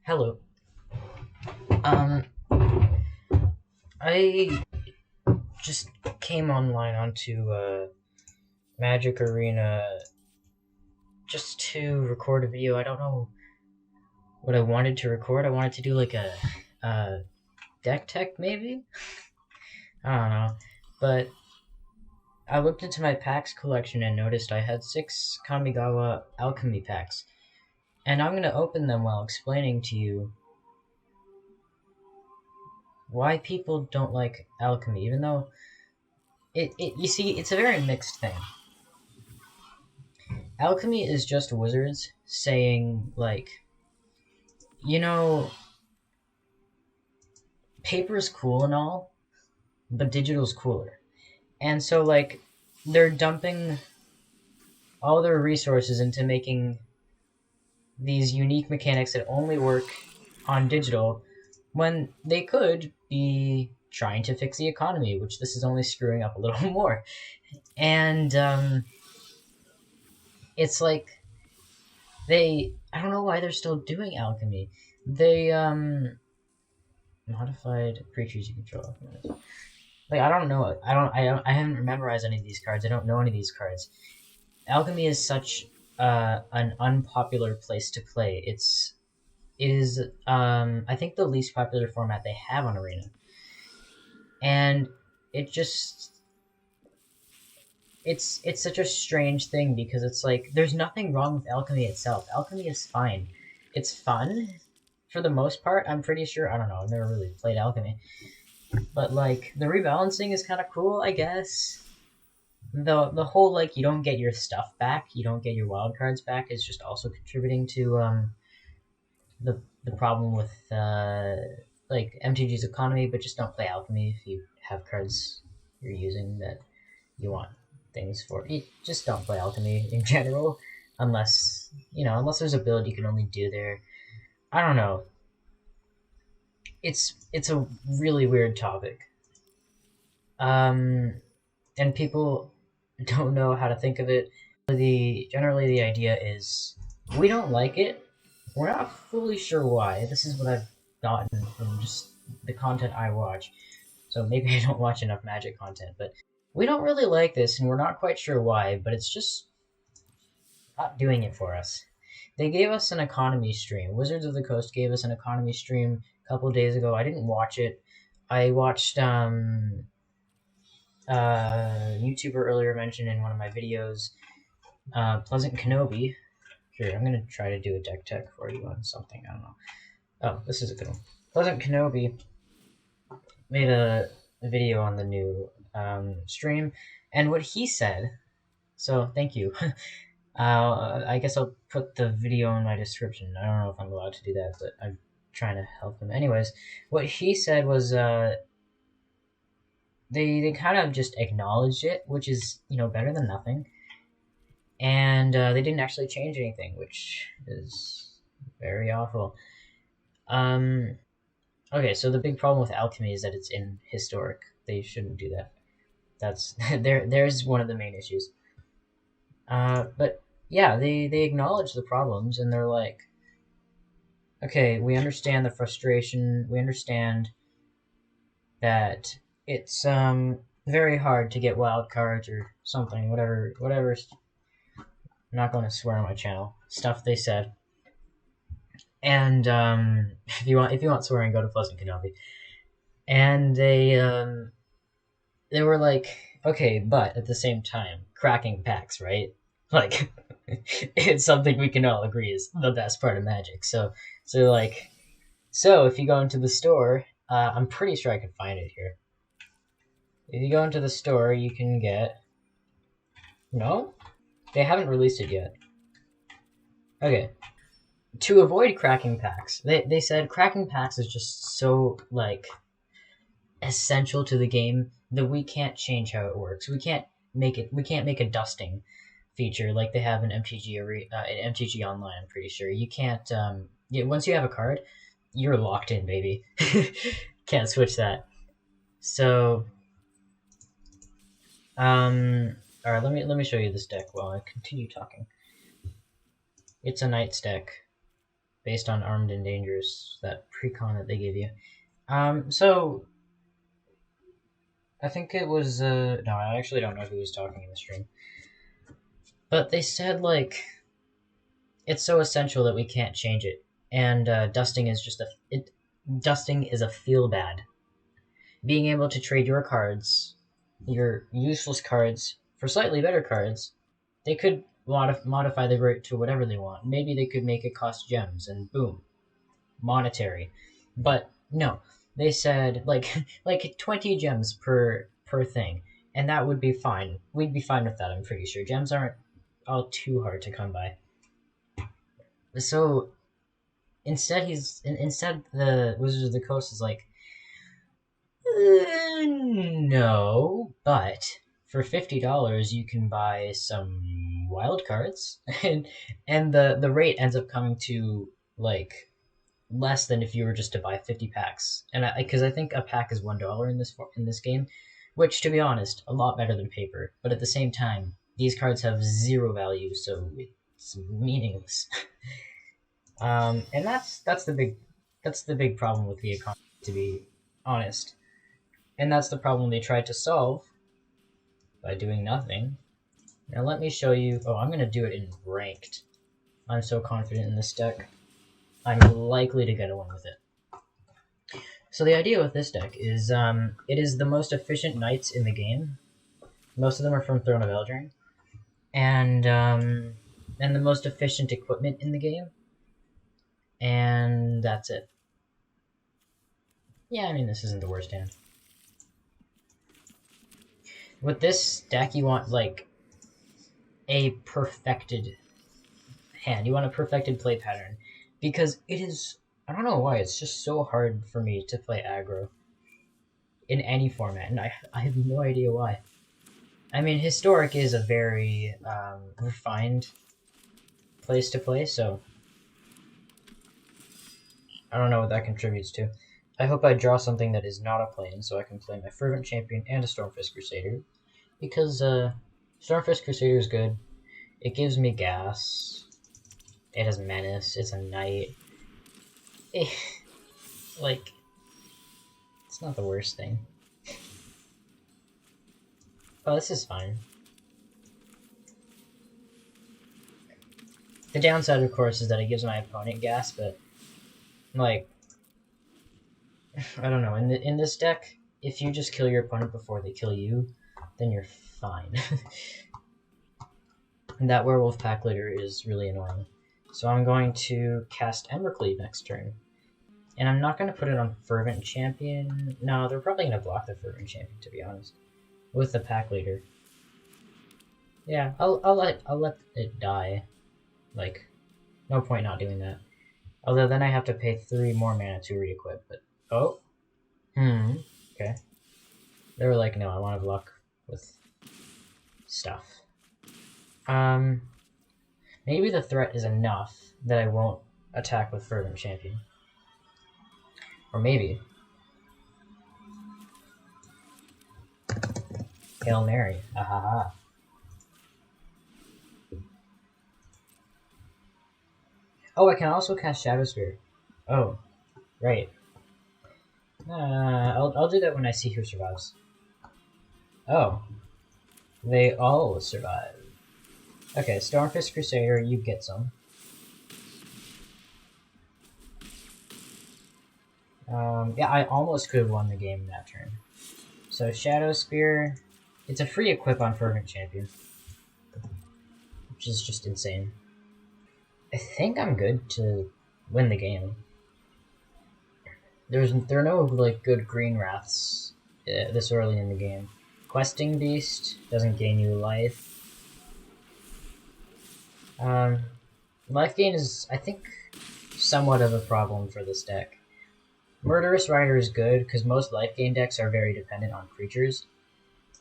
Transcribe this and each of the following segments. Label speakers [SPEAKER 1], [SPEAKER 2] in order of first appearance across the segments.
[SPEAKER 1] Hello. I just came online onto Magic Arena just to record a video. I don't know what I wanted to record. I wanted to do like a deck tech maybe? I don't know. But I looked into my packs collection and noticed I had 6 Kamigawa Alchemy packs. And I'm going to open them while explaining to you why people don't like Alchemy, even though you see, it's a very mixed thing. Alchemy is just wizards saying, like, you know, paper's cool and all, but digital's cooler. And so, like, they're dumping all their resources into making these unique mechanics that only work on digital when they could be trying to fix the economy, which this is only screwing up a little more. And, it's like, I don't know why they're still doing Alchemy. They, modified creatures you control. Like, I don't know. I haven't memorized any of these cards. I don't know any of these cards. Alchemy is such an unpopular place to play. It is I think the least popular format they have on Arena. And it's such a strange thing because it's like there's nothing wrong with Alchemy itself. Alchemy is fine. It's fun for the most part. I'm pretty sure. I don't know. I've never really played Alchemy. But, like, the rebalancing is kind of cool, I guess. The whole, like, you don't get your stuff back, you don't get your wildcards back, is just also contributing to, the problem with, like, MTG's economy, but just don't play Alchemy if you have cards you're using that you want things for. You just don't play Alchemy in general, unless there's a build you can only do there. I don't know. It's a really weird topic. And people don't know how to think of it. Generally the idea is we don't like it. We're not fully sure why. This is what I've gotten from just the content I watch. So maybe I don't watch enough Magic content, but we don't really like this and we're not quite sure why, but it's just not doing it for us. They gave us an economy stream. Wizards of the Coast gave us an economy stream a couple days ago. I didn't watch it. I watched YouTuber earlier mentioned in one of my videos, Pleasant Kenobi. Here, I'm gonna try to do a deck tech for you on something. I don't know. Oh, this is a good one. Pleasant Kenobi made a video on the new stream, and what he said. So thank you. I guess I'll put the video in my description. I don't know if I'm allowed to do that, but I'm trying to help him. Anyways, what he said was they kind of just acknowledged it, which is, better than nothing. And they didn't actually change anything, which is very awful. Okay, so the big problem with Alchemy is that it's in historic. They shouldn't do that. That's there's one of the main issues. But yeah, they acknowledge the problems and they're like, okay, we understand the frustration. We understand that it's very hard to get wild cards or something, whatever. I'm not going to swear on my channel. Stuff they said. And if you want swearing, go to Pleasant Kenobi. And they were like, okay, but at the same time, cracking packs, right? Like, it's something we can all agree is the best part of Magic. So if you go into the store, I'm pretty sure I can find it here. If you go into the store, you can get... No? They haven't released it yet. Okay. To avoid cracking packs, they said cracking packs is just so, like, essential to the game that we can't change how it works. We can't make a dusting feature like they have in MTG Online, I'm pretty sure. You can't, once you have a card, you're locked in, baby. Can't switch that. So, alright, let me show you this deck while I continue talking. It's a Knight's deck. based on Armed and Dangerous, that precon that they gave you. So I think it was no, I actually don't know who was talking in the stream, but they said like it's so essential that we can't change it, and dusting is just dusting is a feel bad. Being able to trade your cards, your useless cards, for slightly better cards, they could modify the rate to whatever they want. Maybe they could make it cost gems, and boom, monetary. But no, they said like 20 gems per thing, and that would be fine. We'd be fine with that. I'm pretty sure gems aren't all too hard to come by. So instead, the Wizards of the Coast is like, no, but for $50 you can buy some wildcards, and the rate ends up coming to like less than if you were just to buy 50 packs. And because I think a pack is $1 in this game, which to be honest, a lot better than paper. But at the same time, these cards have zero value, so it's meaningless. And that's the big problem with the economy, to be honest. And that's the problem they tried to solve by doing nothing. Now let me show you. Oh, I'm gonna do it in ranked. I'm so confident in this deck. I'm likely to get a win with it. So the idea with this deck is it is the most efficient knights in the game. Most of them are from Throne of Eldraine. And the most efficient equipment in the game. And that's it. Yeah, I mean, this isn't the worst hand. With this deck, you want, like, a perfected hand. You want a perfected play pattern. Because it is, I don't know why, it's just so hard for me to play aggro in any format, and I have no idea why. I mean, Historic is a very refined place to play, so I don't know what that contributes to. I hope I draw something that is not a plane, so I can play my Fervent Champion and a Stormfist Crusader, because Stormfist Crusader is good. It gives me gas. It has menace. It's a knight. Like, it's not the worst thing. Oh, this is fine. The downside, of course, is that it gives my opponent gas, but, like, I don't know. In this deck, if you just kill your opponent before they kill you, then you're fine. And that Werewolf Pack Leader is really annoying. So I'm going to cast Embercleave next turn. And I'm not going to put it on Fervent Champion. No, they're probably going to block the Fervent Champion, to be honest. With the Pack Leader. Yeah, I'll let it die. Like, no point not doing that. Although then I have to pay 3 more mana to re-equip, but... Oh. Okay. They were like, no, I want to block with stuff. Maybe the threat is enough that I won't attack with Fervent Champion. Or maybe. Hail Mary. Ahaha. Oh, I can also cast Shadowspear. Oh, right. I'll do that when I see who survives. Oh. They all survive. Okay, Stormfist Crusader, you get some. Yeah, I almost could have won the game that turn. So Shadowspear, it's a free equip on Fervent Champion, which is just insane. I think I'm good to win the game. There are no like good green wraths this early in the game. Questing Beast doesn't gain you life. Life gain is, I think, somewhat of a problem for this deck. Murderous Rider is good, because most life gain decks are very dependent on creatures.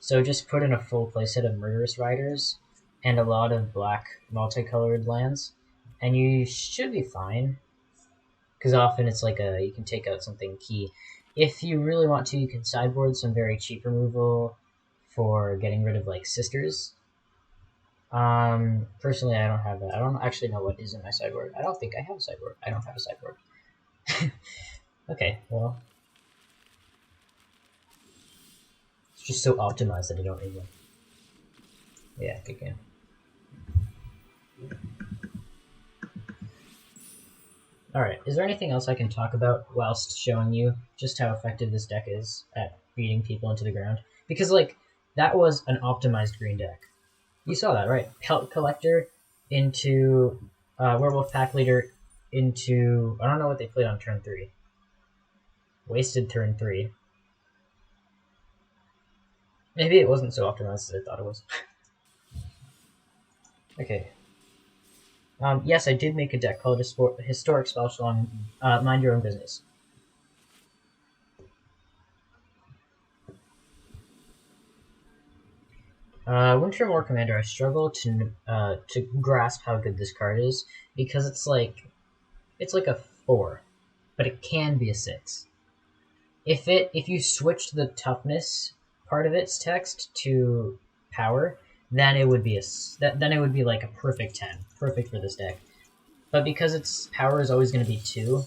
[SPEAKER 1] So just put in a full playset of Murderous Riders, and a lot of black multicolored lands, and you should be fine. Because often it's like you can take out something key. If you really want to, you can sideboard some very cheap removal for getting rid of, like, Sisters. Personally, I don't have that. I don't actually know what is in my sideboard. I don't think I have a sideboard. I don't have a sideboard. Okay, well. It's just so optimized that I don't need one. Yeah, good game. Alright, is there anything else I can talk about whilst showing you just how effective this deck is at beating people into the ground? Because, like, that was an optimized green deck. You saw that, right? Pelt Collector into Werewolf Pack Leader into... I don't know what they played on turn 3. Wasted turn 3. Maybe it wasn't so optimized as I thought it was. Okay. Yes, I did make a deck called Historic Spellsong. Mind your own business. Wintermoor Commander, I struggle to grasp how good this card is because it's like a 4, but it can be a 6. If you switched the toughness part of its text to power, then it would be then it would be like a perfect 10, perfect for this deck. But because its power is always going to be 2,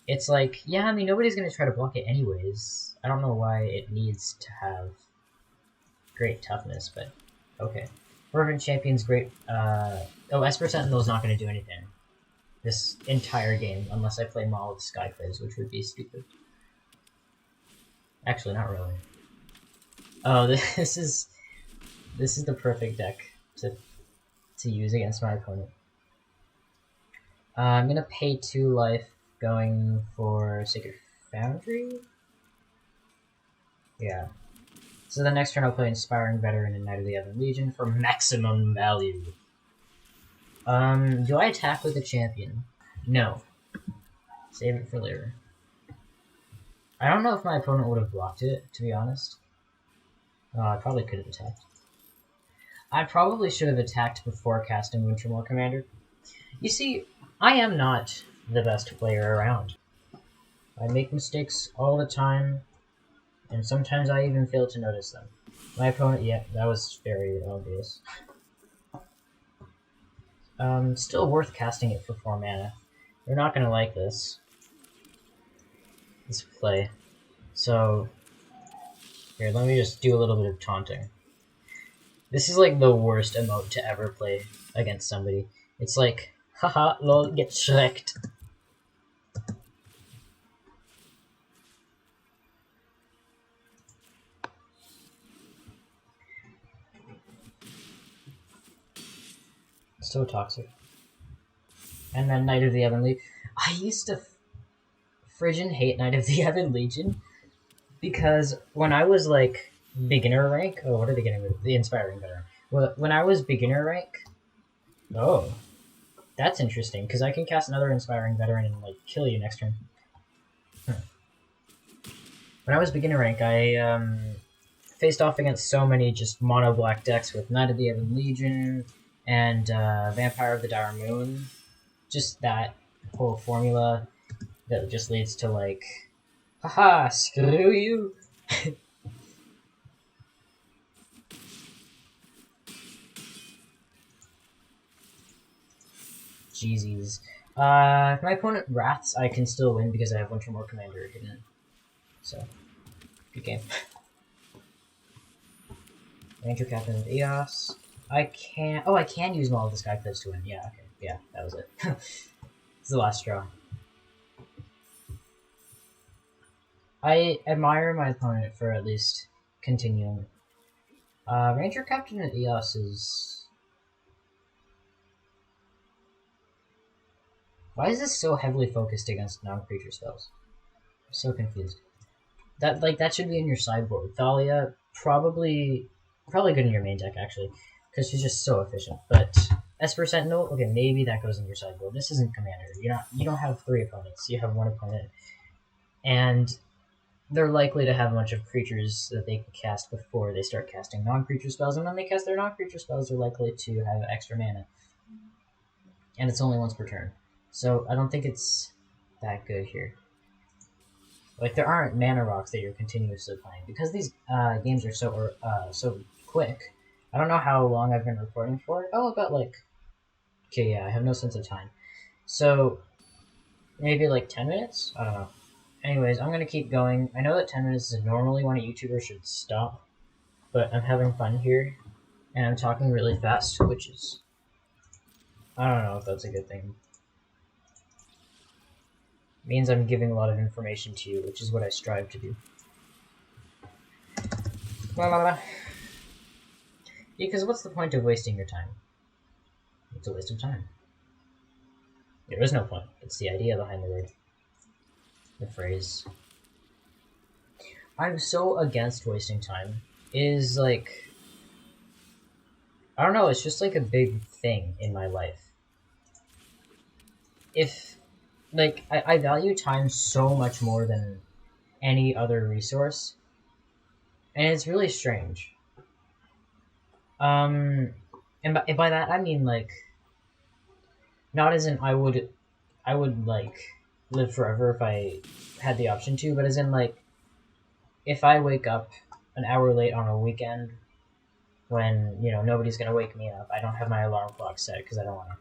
[SPEAKER 1] it's like, yeah, I mean, nobody's going to try to block it anyways. I don't know why it needs to have great toughness, but okay. Fervent Champion's great. Esper Sentinel's not going to do anything this entire game unless I play Maul with Skyclaves, which would be stupid. Actually, not really. Oh, this is the perfect deck to use against my opponent. I'm gonna pay 2 life, going for Sacred Foundry. Yeah. So the next turn I'll play Inspiring Veteran and Knight of the Ebon Legion for maximum value. Do I attack with a champion? No. Save it for later. I don't know if my opponent would have blocked it, to be honest. I probably could have attacked. I probably should have attacked before casting Wintermoor Commander. You see, I am not the best player around. I make mistakes all the time, and sometimes I even fail to notice them. My opponent, yeah, that was very obvious. Still worth casting it for 4 mana. You're not gonna like this play. So, here, let me just do a little bit of taunting. This is like the worst emote to ever play against somebody. It's like, haha, lol, get shreked. So toxic. And then Knight of the Ebon Legion. I used to friggin' hate Knight of the Ebon Legion because when I was like beginner rank, oh, what are they getting with the Inspiring Veteran? Well, when I was beginner rank, oh, that's interesting because I can cast another Inspiring Veteran and like kill you next turn. When I was beginner rank, I faced off against so many just mono black decks with Knight of the Ebon Legion and Vampire of the Dire Moon. Just that whole formula that just leads to like, haha, screw you. Jeezies. If my opponent wraths, I can still win because I have Wintermoor Commander hidden. So, good game. Ranger Captain of Eos. I can use Maul of the Skyclaves to win. Yeah, okay. Yeah, that was it. It's the last straw. I admire my opponent for at least continuing. Ranger Captain of Eos is... Why is this so heavily focused against non-creature spells? I'm so confused. That should be in your sideboard. Thalia, probably good in your main deck, actually, because she's just so efficient. But Esper Sentinel, okay, maybe that goes in your sideboard. This isn't Commander. You don't have 3 opponents. You have 1 opponent, and they're likely to have a bunch of creatures that they can cast before they start casting non-creature spells. And when they cast their non-creature spells, they're likely to have extra mana, and it's only once per turn. So I don't think it's that good here. Like, there aren't mana rocks that you're continuously playing because these games are so quick. I don't know how long I've been recording for. Oh, about like... Okay, yeah, I have no sense of time. So, maybe like 10 minutes? I don't know. Anyways, I'm gonna keep going. I know that 10 minutes is normally when a YouTuber should stop, but I'm having fun here, and I'm talking really fast, which is... I don't know if that's a good thing. It means I'm giving a lot of information to you, which is what I strive to do. Blah, blah, blah. Because what's the point of wasting your time? It's a waste of time. There is no point. It's the idea behind the word. The phrase. I'm so against wasting time. It is like... I don't know, it's just like a big thing in my life. If... Like, I value time so much more than any other resource. And it's really strange. And by that I mean like, not as in I would like live forever if I had the option to, but as in like, if I wake up an hour late on a weekend when, you know, nobody's gonna wake me up, I don't have my alarm clock set because I don't want to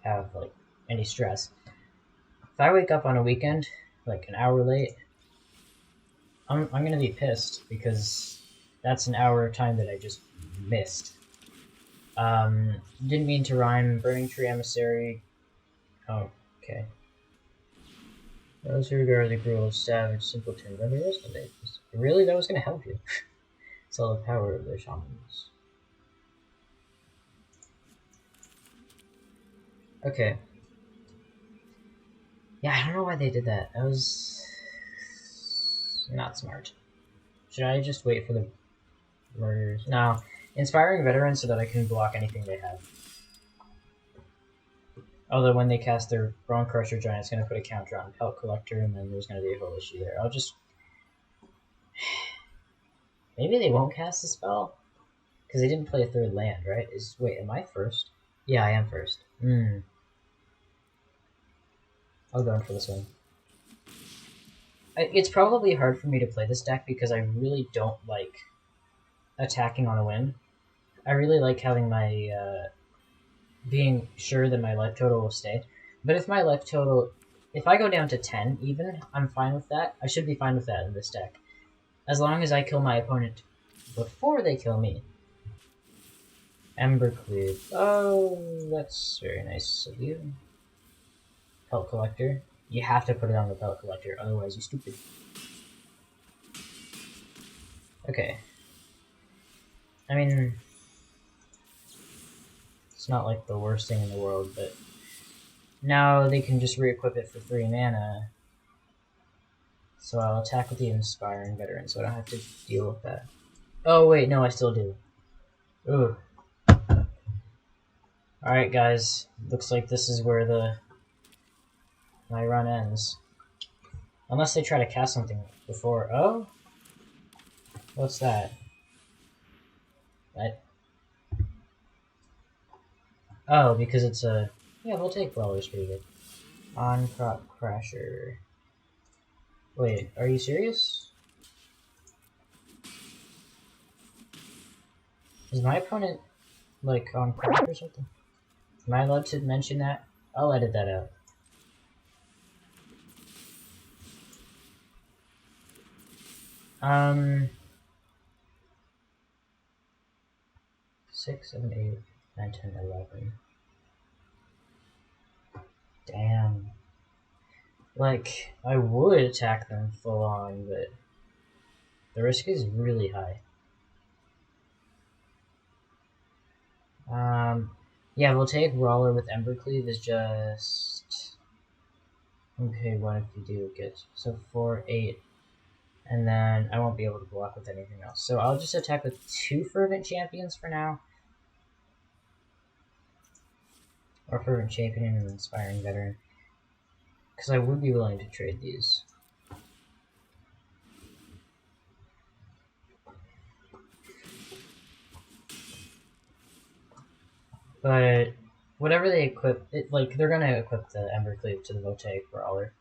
[SPEAKER 1] have like any stress. If I wake up on a weekend like an hour late, I'm gonna be pissed because that's an hour of time that I just missed. Didn't mean to rhyme. Burning Tree Emissary. Oh, okay. Those who regard the cruel as savage, simpleton, run the risk of it. Really? That was gonna help you. It's all the power of their shamans. Okay. Yeah, I don't know why they did that. That was... not smart. Should I just wait for the murders? No. Inspiring Veterans so that I can block anything they have. Although when they cast their Bone Crusher Giant, it's going to put a counter on Pelt Collector, and then there's going to be a whole issue there. I'll just... Maybe they won't cast the spell? Because they didn't play a third land, right? Wait, am I first? Yeah, I am first. I'll go in for this one. It's probably hard for me to play this deck because I really don't like attacking on a win. I really like having my... being sure that my life total will stay. But if my life total... If I go down to 10 even, I'm fine with that. I should be fine with that in this deck. As long as I kill my opponent before they kill me. Embercleave. Oh, that's very nice of you. Pelt Collector. You have to put it on the Pelt Collector, otherwise you're stupid. Okay. I mean... It's not like the worst thing in the world, but... Now they can just re-equip it for 3 mana. So I'll attack with the Inspiring Veteran, so I don't have to deal with that. Oh wait, no, I still do. Ooh. Alright guys, looks like this is where my run ends. Unless they try to cast something before. Oh? What's that? Oh, because it's a... Yeah, we'll take Brawler's pretty good. On-Crop Crasher. Wait, are you serious? Is my opponent, like, on crack or something? Am I allowed to mention that? I'll edit that out. Six, 7, 8, 9, 10, 11. Damn. Like, I would attack them full on, but the risk is really high. Yeah, we'll take Brawler with Embercleave is just... Okay, what if you do get... So 4, 8, and then I won't be able to block with anything else. So I'll just attack with 2 Fervent Champions for now. Or Fervent Champion and an Inspiring Veteran. Because I would be willing to trade these. But whatever they equip, like they're gonna equip the Embercleave to the Voltaic Brawler,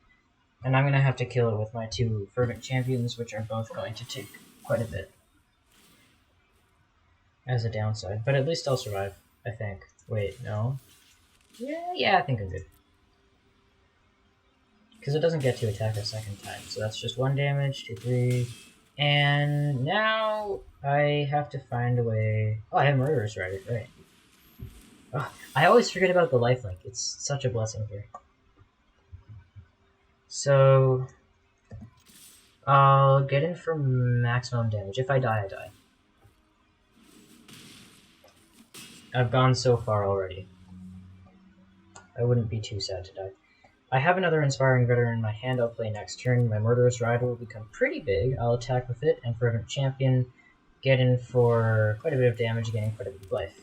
[SPEAKER 1] and I'm gonna have to kill it with my 2 Fervent Champions, which are both going to take quite a bit. as a downside, but at least I'll survive, I think. Wait, no? Yeah, I think I'm good. Because it doesn't get to attack a second time, so that's just 1 damage, 2, 3. And now I have to find a way... Oh, I have Murderous Rider, right. Oh, I always forget about the lifelink. It's such a blessing here. So... I'll get in for maximum damage. If I die, I die. I've gone so far already. I wouldn't be too sad to die. I have another Inspiring Veteran in my hand I'll play next turn. My Murderous Rider will become pretty big. I'll attack with it, and Fervent Champion get in for quite a bit of damage, getting quite a bit of life.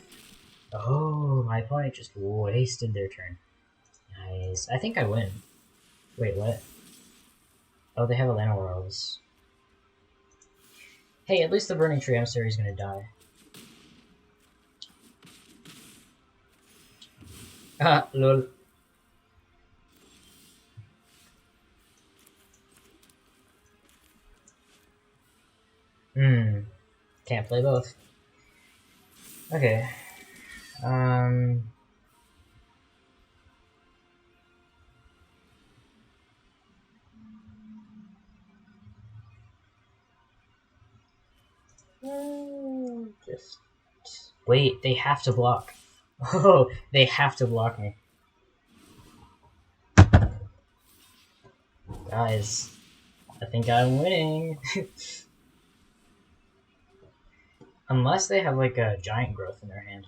[SPEAKER 1] Oh, my opponent just wasted their turn. Nice. I think I win. Wait, what? Oh, they have a Llanowar Elves. Hey, at least the Burning Tree Emissary is gonna die. Ah, lol. Can't play both. Okay. Just wait, they have to block. Oh, they have to block me. Guys, I think I'm winning. Unless they have like a giant growth in their hand.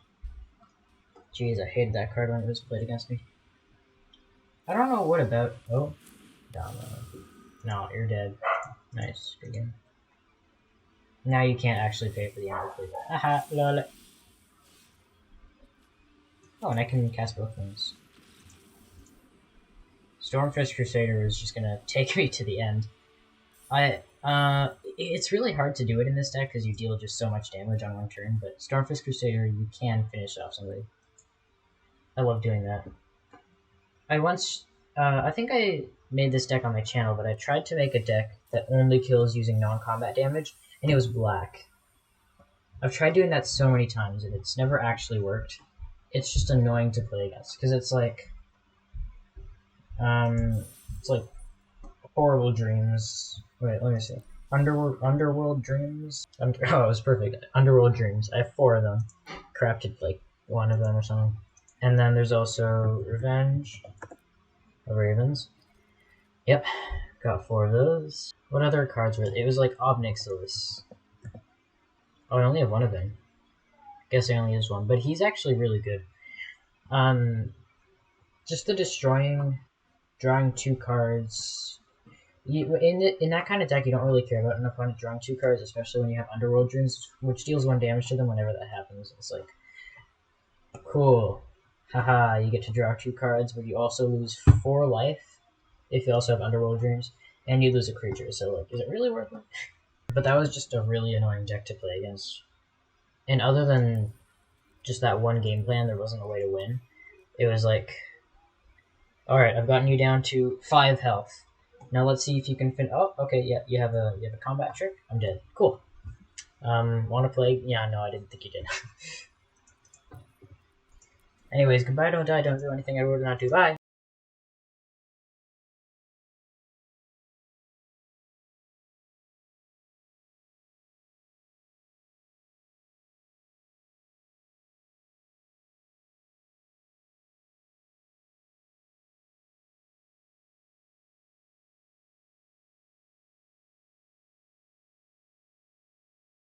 [SPEAKER 1] Jeez, I hated that card when it was played against me. I don't know what about... Oh. No, you're dead. Nice, good game. Now you can't actually pay for the Embercleave. Haha, lol. Oh, and I can cast both things. Stormfist Crusader is just gonna take me to the end. It's really hard to do it in this deck because you deal just so much damage on one turn, but Stormfist Crusader, you can finish off somebody. I love doing that. I think I made this deck on my channel, but I tried to make a deck that only kills using non-combat damage, and it was black. I've tried doing that so many times, and it's never actually worked. It's just annoying to play against, because it's like Horrible Dreams. Wait, let me see. Underworld Dreams? Oh, it was perfect. Underworld Dreams. I have 4 of them. Crafted, like, 1 of them or something. And then there's also Revenge of Ravens. Yep, got 4 of those. What other cards were there? It was like Obnixilis. Oh, I only have 1 of them. Guess I only used 1, but he's actually really good. Just the destroying, drawing 2 cards. In that kind of deck, you don't really care about an opponent drawing 2 cards, especially when you have Underworld Dreams, which deals 1 damage to them whenever that happens. It's like, cool. Haha, you get to draw 2 cards, but you also lose 4 life if you also have Underworld Dreams, and you lose a creature, so like, is it really worth it? But that was just a really annoying deck to play against. And other than just that one game plan, there wasn't a way to win. It was like, alright, I've gotten you down to 5 health. Now let's see if you can oh, okay, yeah, you have a combat trick? I'm dead. Cool. Wanna play? Yeah, no, I didn't think you did. Anyways, goodbye, don't die, don't do anything I would not do. Bye!